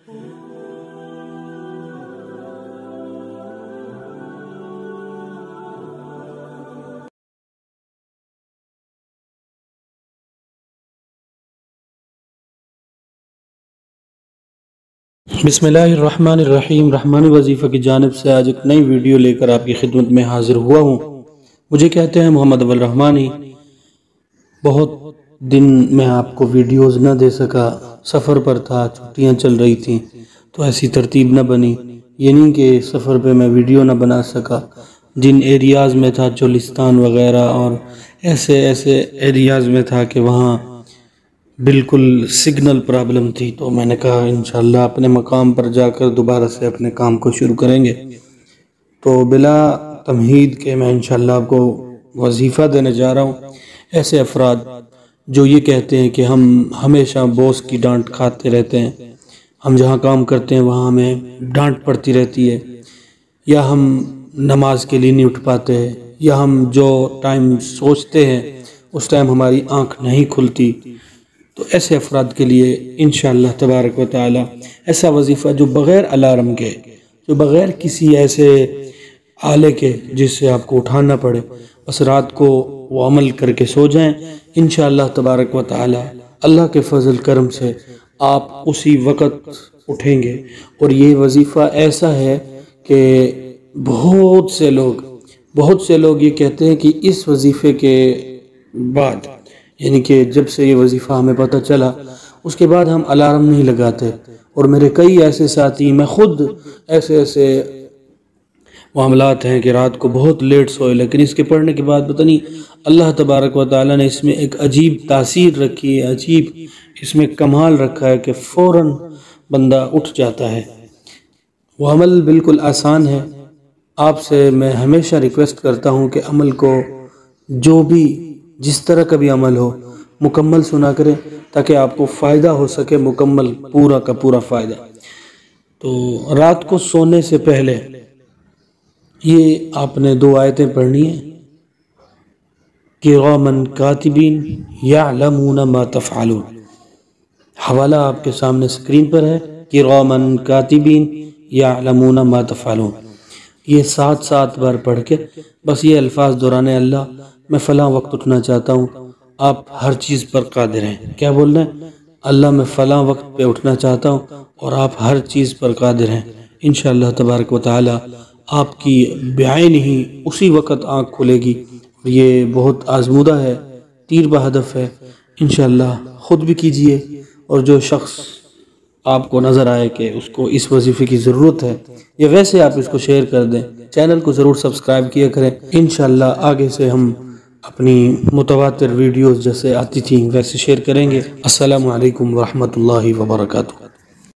بسم اللہ الرحمن الرحیم، رحمانی وظیفہ کی جانب سے آج ایک نئی ویڈیو لے کر آپ کی خدمت میں حاضر ہوا ہوں۔ مجھے کہتے ہیں محمد اول رحمانی۔ بہت دن میں آپ کو ویڈیوز نہ دے سکا، سفر پر تھا، چھٹیاں چل رہی تھیں تو ایسی ترتیب نہ بنی، یہ نہیں کہ سفر پہ میں ویڈیو نہ بنا سکا۔ جن ایریاز میں تھا، چولستان وغیرہ اور ایسے ایریاز میں تھا کہ وہاں بالکل سگنل پرابلم تھی، تو میں نے کہا انشاءاللہ اپنے مقام پر جا کر دوبارہ سے اپنے کام کو شروع کریں گے۔ تو بلا تمہید کہ میں انشاءاللہ آپ کو وظیفہ دینے جا رہا ہوں۔ ایسے افراد جو یہ کہتے ہیں کہ ہم ہمیشہ باس کی ڈانٹ کھاتے رہتے ہیں، ہم جہاں کام کرتے ہیں وہاں ہمیں ڈانٹ پڑتی رہتی ہے، یا ہم نماز کے لیے نہیں اٹھ پاتے، یا ہم جو ٹائم سوچتے ہیں اس ٹائم ہماری آنکھ نہیں کھلتی، تو ایسے افراد کے لیے انشاءاللہ تبارک و تعالی ایسا وظیفہ جو بغیر الارم کے، جو بغیر کسی ایسے آلے کے جس سے آپ کو اٹھانا پڑے، بس رات کو وہ عمل کر کے سو جائیں، انشاءاللہ تبارک و تعالی اللہ کے فضل کرم سے آپ اسی وقت اٹھیں گے۔ اور یہ وظیفہ ایسا ہے کہ بہت سے لوگ یہ کہتے ہیں کہ اس وظیفے کے بعد، یعنی کہ جب سے یہ وظیفہ ہمیں پتہ چلا اس کے بعد ہم الارم نہیں لگاتے، اور میرے کئی ایسے ساتھی، میں خود ایسے معاملات ہیں کہ رات کو بہت لیٹ سوئے، لیکن اس کے پڑھنے کے بعد پتہ نہیں اللہ تبارک و تعالی نے اس میں ایک عجیب تاثیر رکھی ہے، عجیب اس میں کمال رکھا ہے کہ فوراً بندہ اٹھ جاتا ہے۔ وہ عمل بالکل آسان ہے۔ آپ سے میں ہمیشہ ریکویسٹ کرتا ہوں کہ عمل کو جو بھی جس طرح کا بھی عمل ہو مکمل سنا کریں تاکہ آپ کو فائدہ ہو سکے، مکمل پورا کا پورا فائدہ۔ تو رات کو سونے سے پہلے یہ آپ نے 2 آیتیں پڑھنی ہیں، کِرَامًا کاتبین یعلمون ما تفعلون۔ حوالہ آپ کے سامنے سکرین پر ہے، کِرَامًا کاتبین یعلمون ما تفعلون۔ یہ 7 بار پڑھ کے بس یہ الفاظ دہرانے، اللہ میں فلاں وقت اٹھنا چاہتا ہوں، آپ ہر چیز پر قادر ہیں۔ کیا بولنا ہے؟ اللہ میں فلاں وقت پہ اٹھنا چاہتا ہوں اور آپ ہر چیز پر قادر ہیں۔ انشاءاللہ تبارک و تعالی آپ کی بعین ہی اسی وقت آنکھ کھلے گی۔ یہ بہت آزمودہ ہے، تیر بہدف ہے، انشاءاللہ خود بھی کیجئے، اور جو شخص آپ کو نظر آئے کہ اس کو اس وظیفے کی ضرورت ہے، یا ویسے آپ اس کو شیئر کر دیں، چینل کو ضرور سبسکرائب کیا کریں۔ انشاءاللہ آگے سے ہم اپنی متواتر ویڈیوز جیسے آتی تھیں ویسے شیئر کریں گے۔ السلام علیکم ورحمۃ اللہ وبرکاتہ۔